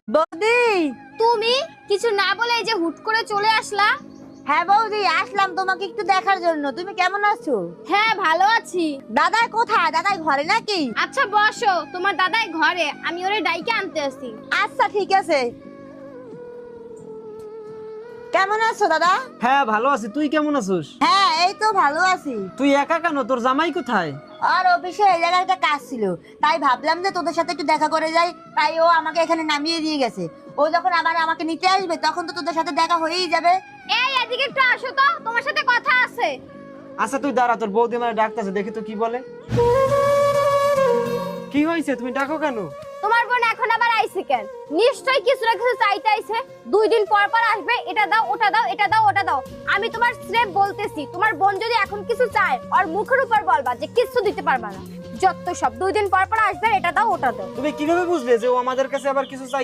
বৌদি। তুমি কিছু না বলে এই যে হুট করে চলে আসলা? হ্যাঁ বৌদি, আসলাম তোমাকে একটু দেখার জন্য। তুমি কেমন আছো? হ্যাঁ ভালো আছি। দাদাই কোথায়? দাদাই ঘরে নাকি? আচ্ছা বসো, তোমার দাদাই ঘরে, আমি ওরে ডাইকে আনতে আসি। আচ্ছা ঠিক আছে। কেমন আছো দাদা? হ্যাঁ ভালো আছি, তুই কেমন আছিস? হ্যাঁ এই তো ভালো আছি। তুই একা কেন? তোর জামাই কোথায়? আর অফিসে এই জায়গায় একটা কাজ ছিল, তাই ভাবলাম যে তোদের সাথে একটু দেখা করে যাই, তাই ও আমাকে এখানে নামিয়ে দিয়ে গেছে। ও যখন আবার আমাকে নিতে আসবে তখন তো তোদের সাথে দেখা হয়েই যাবে। এই এদিকে একটু আসো তো, তোমার সাথে কথা আছে। আচ্ছা তুই দাঁড়া, তোর বৌদি মানে ডাকতেছে, দেখি তো কি বলে। কি হয়েছে? তুমি ডাকো কেন? তোমার বোন এখন আবার আইছে কেন? নিশ্চয়ই কিছু না কিছু চাইতে আইছে। 2 দিন পর পর আসবে, এটা দাও ওটা দাও, এটা দাও ওটা দাও। আমি তোমার স্রেফ বলতেছি, তোমার বোন যদি এখন কিছু চায় আর মুখের উপর বলবা যে কিছু দিতে পারবা না। যত সব 2 দিন পর পর আসবে, এটা দাও ওটা দাও। তুমি কিভাবে বুঝলে যে ও আমাদের কাছে আবার কিছু চাই?